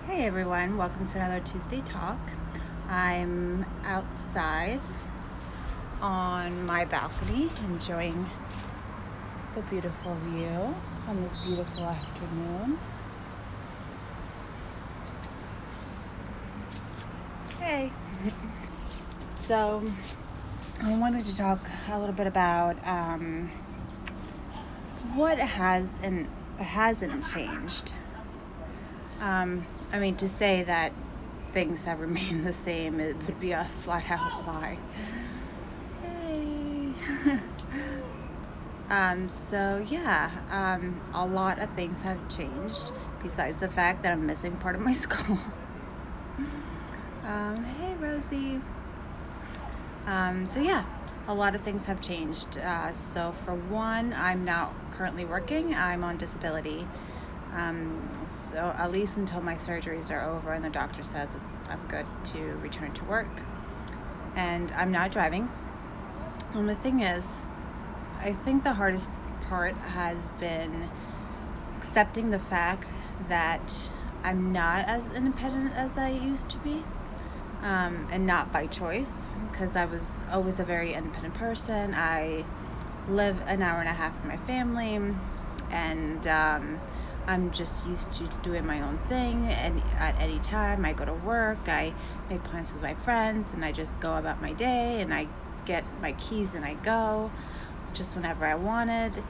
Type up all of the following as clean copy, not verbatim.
Hey everyone, welcome to another Tuesday talk. I'm outside on my balcony enjoying the beautiful view on this beautiful afternoon. Hey! So, I wanted to talk a little bit about what hasn't changed. To say that things have remained the same, it would be a flat out lie. Hey. A lot of things have changed besides the fact that I'm missing part of my skull. Hey, Rosie. A lot of things have changed. So for one, I'm not currently working. I'm on disability. So at least until my surgeries are over and the doctor says I'm good to return to work. And I'm not driving. And the thing is, I think the hardest part has been accepting the fact that I'm not as independent as I used to be. And not by choice, because I was always a very independent person. I live an hour and a half from my family, and I'm just used to doing my own thing, and at any time I go to work, I make plans with my friends, and I just go about my day, and I get my keys and I go just whenever I wanted.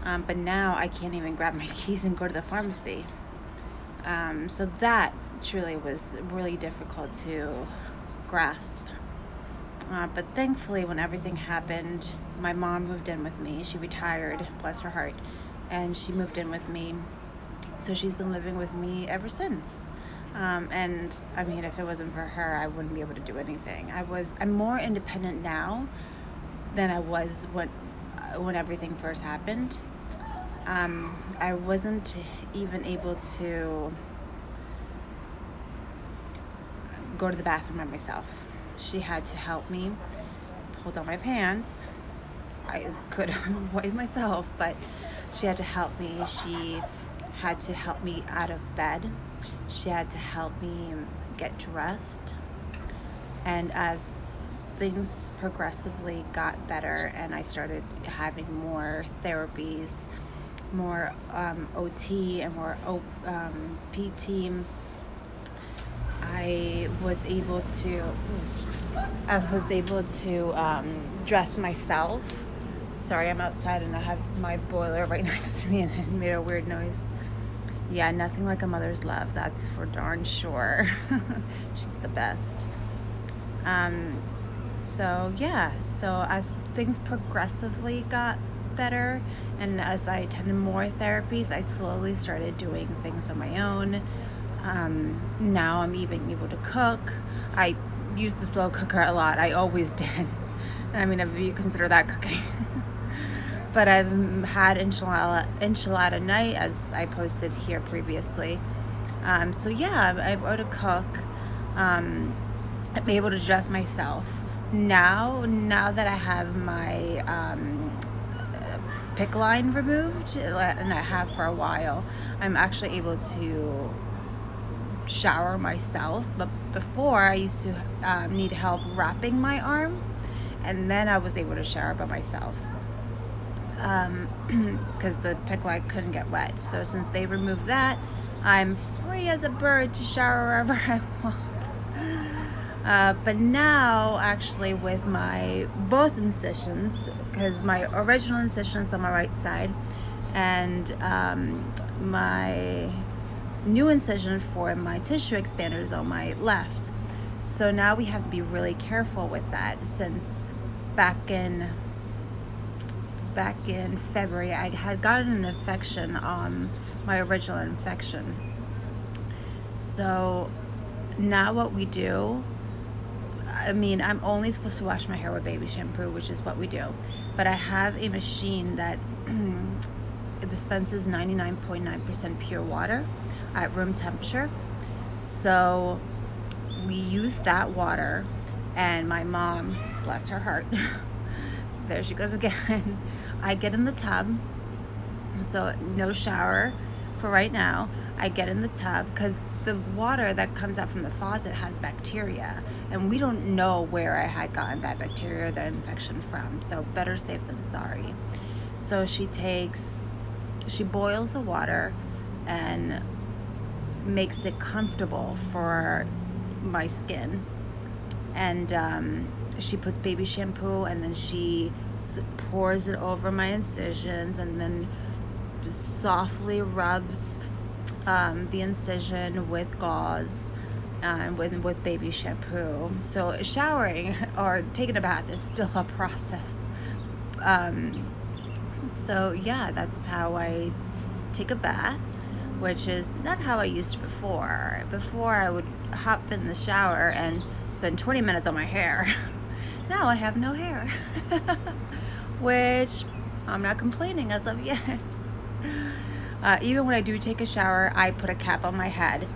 But now I can't even grab my keys and go to the pharmacy. So that truly was really difficult to grasp. But thankfully, when everything happened, my mom moved in with me. She retired, bless her heart, and she moved in with me. So she's been living with me ever since. If it wasn't for her, I wouldn't be able to do anything. I'm more independent now than I was when everything first happened. I wasn't even able to go to the bathroom by myself. She had to help me pull down my pants. I could wipe myself, but she had to help me. She had to help me out of bed. She had to help me get dressed. And as things progressively got better and I started having more therapies, more OT and more PT, I was able to dress myself. Sorry, I'm outside and I have my boiler right next to me and it made a weird noise. Yeah, nothing like a mother's love, that's for darn sure. She's the best. So as things progressively got better and as I attended more therapies, I slowly started doing things on my own. Now I'm even able to cook. I use the slow cooker a lot. I always did. If you consider that cooking. But I've had enchilada night, as I posted here previously. I'm able to cook. I'm able to dress myself. Now that I have my PICC line removed, and I have for a while, I'm actually able to shower myself. But before, I used to need help wrapping my arm, and then I was able to shower by myself. Because the PICC line couldn't get wet. So since they removed that, I'm free as a bird to shower wherever I want. But now, actually, with my both incisions, because my original incision is on my right side, and my new incision for my tissue expander is on my left. So now we have to be really careful with that, since back in February, I had gotten an infection on my original infection. So now what we do, I'm only supposed to wash my hair with baby shampoo, which is what we do. But I have a machine that it dispenses 99.9% pure water at room temperature. So we use that water, and my mom, bless her heart, there she goes again. I get in the tub, so no shower for right now. I get in the tub because the water that comes out from the faucet has bacteria, and we don't know where I had gotten that bacteria or that infection from. So better safe than sorry. So she boils the water and makes it comfortable for my skin, and she puts baby shampoo, and then she pours it over my incisions, and then softly rubs the incision with gauze and with baby shampoo. So showering or taking a bath is still a process. So yeah, that's how I take a bath, which is not how I used to before. Before I would hop in the shower and spend 20 minutes on my hair. Now I have no hair, which I'm not complaining as of yet. Even when I do take a shower, I put a cap on my head.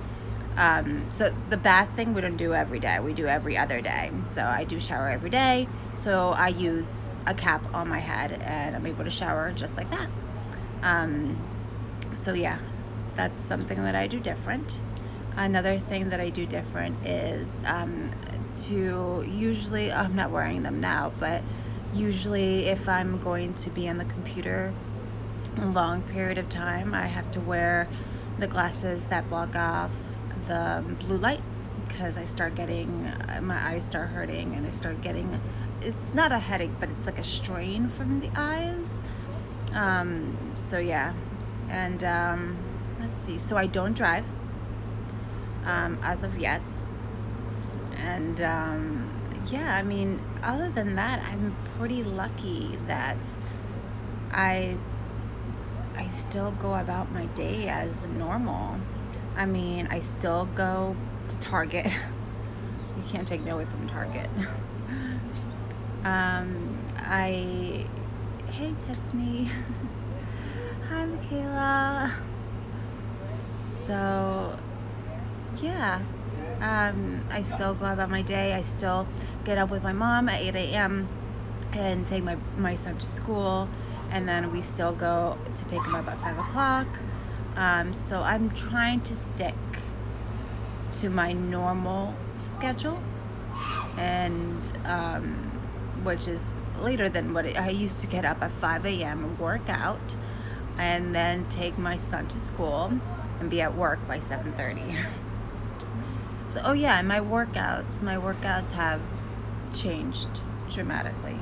So the bath thing we don't do every day, we do every other day. So I do shower every day, so I use a cap on my head and I'm able to shower just like that. So yeah, that's something that I do different. Another thing that I do different is usually, I'm not wearing them now, but usually if I'm going to be on the computer a long period of time, I have to wear the glasses that block off the blue light, because my eyes start hurting, and I start getting, it's not a headache, but it's like a strain from the eyes. So yeah, and let's see, so I don't drive as of yet, and yeah, I mean, other than that, I'm pretty lucky that I still go about my day as normal. I mean, I still go to Target. You can't take me away from Target. Hey Tiffany. Hi Michaela. So yeah, I still go about my day. I still get up with my mom at 8 a.m. and take my son to school, and then we still go to pick him up at 5 o'clock. So I'm trying to stick to my normal schedule, and which is later than what I used to get up at 5 a.m., work out, and then take my son to school and be at work by 7:30. So, oh yeah, and my workouts have changed dramatically.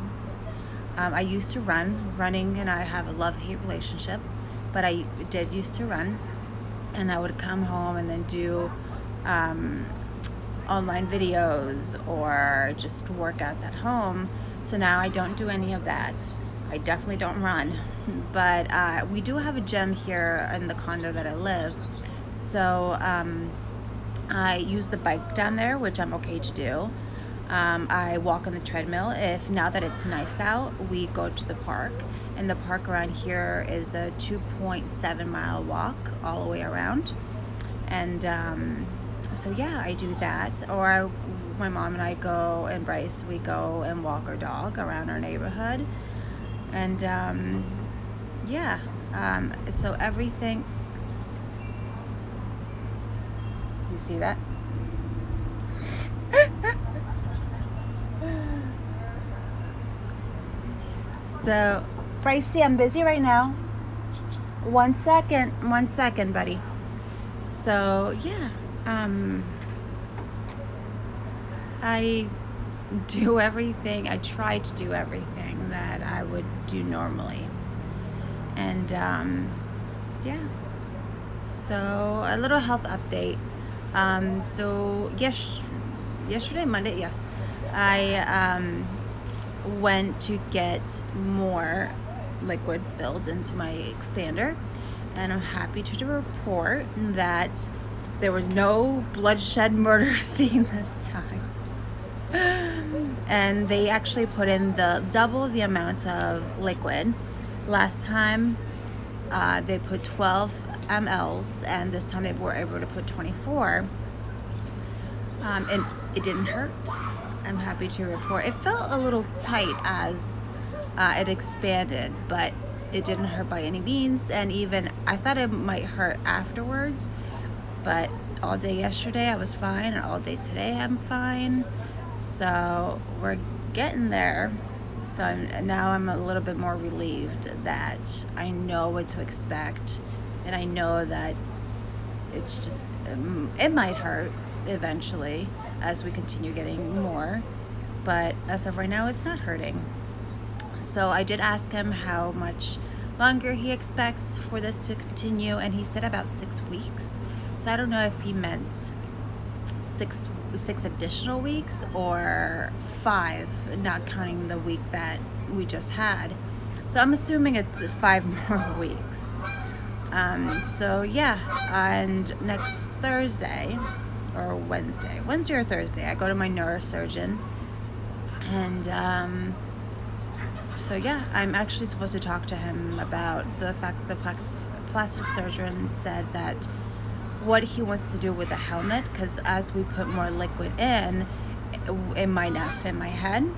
I used to running, and I have a love-hate relationship, but I did used to run, and I would come home and then do online videos or just workouts at home. So now I don't do any of that. I definitely don't run, but we do have a gym here in the condo that I live, so I use the bike down there, which I'm okay to do. I walk on the treadmill. If now that it's nice out, we go to the park, and the park around here is a 2.7 mile walk all the way around, and so yeah, I do that. Or my mom and I go, and Bryce, we go and walk our dog around our neighborhood, and yeah, so everything. You see that? So, Brycey, I'm busy right now. One second, buddy. So, yeah, I do everything. I try to do everything that I would do normally. And, yeah. So, a little health update. So, yesterday, Monday, yes, I, went to get more liquid filled into my expander, and I'm happy to report that there was no bloodshed murder scene this time, and they actually put in double the amount of liquid. Last time they put 12 mLs, and this time they were able to put 24, and it didn't hurt. I'm happy to report. It felt a little tight as it expanded, but it didn't hurt by any means. And even I thought it might hurt afterwards, but all day yesterday I was fine, and all day today I'm fine. So we're getting there. So now I'm a little bit more relieved that I know what to expect, and I know that it's just, it might hurt eventually as we continue getting more, but as of right now it's not hurting. So I did ask him how much longer he expects for this to continue, and he said about 6 weeks. So I don't know if he meant six additional weeks or 5, not counting the week that we just had. So I'm assuming it's 5 more weeks. So yeah, and next Thursday or Wednesday or Thursday, I go to my neurosurgeon, and so yeah, I'm actually supposed to talk to him about the fact that the plastic surgeon said that what he wants to do with the helmet, because as we put more liquid in, it might not fit my head.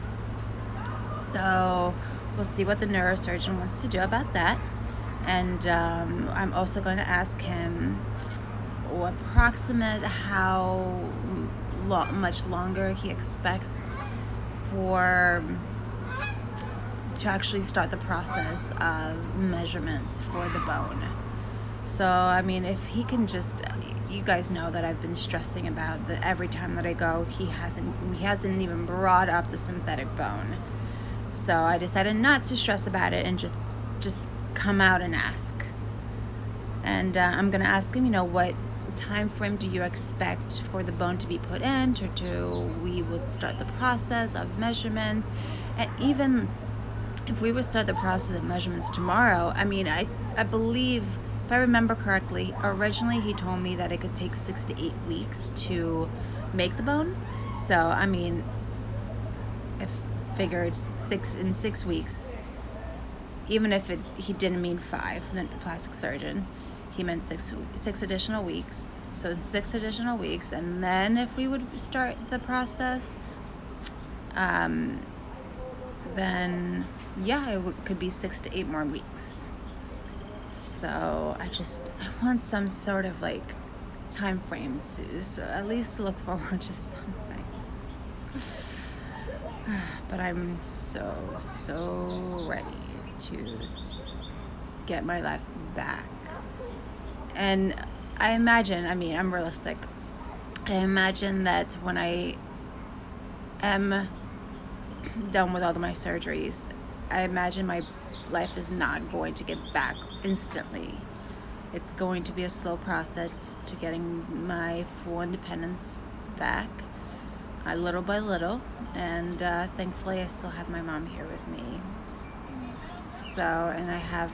So we'll see what the neurosurgeon wants to do about that. And I'm also going to ask him approximate how much longer he expects to actually start the process of measurements for the bone. So I mean, if he can just, you guys know that I've been stressing about that every time that I go, he hasn't even brought up the synthetic bone. So I decided not to stress about it and just come out and ask. And I'm gonna ask him, what time frame do you expect for the bone to be put in to we would start the process of measurements. And even if we would start the process of measurements tomorrow, I mean, I believe, if I remember correctly, originally he told me that it could take 6 to 8 weeks to make the bone. So I mean, I figured 6 weeks, even if he didn't mean 5, the plastic surgeon, he meant 6 additional weeks. So 6 additional weeks, and then if we would start the process, then yeah, it could be 6 to 8 more weeks. So I want some sort of like time frame so at least look forward to something. But I'm so ready to get my life back. And I imagine, I'm realistic. I imagine that when I am done with all of my surgeries, I imagine my life is not going to get back instantly. It's going to be a slow process to getting my full independence back, little by little. And thankfully I still have my mom here with me. So, and I have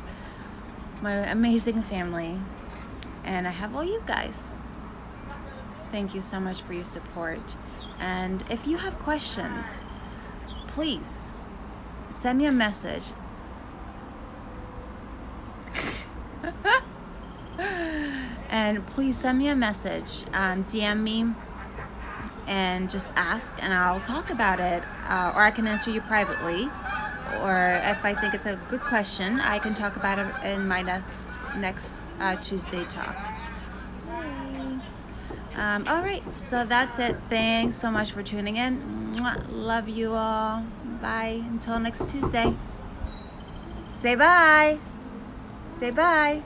my amazing family, and I have all you guys. Thank you so much for your support. And if you have questions, please send me a message. And please send me a message, DM me, and just ask, and I'll talk about it, or I can answer you privately, or if I think it's a good question, I can talk about it in my next Tuesday talk. Yay. All right, so that's it. Thanks so much for tuning in. Mwah. Love you all. Bye until next Tuesday. Say bye. Say bye.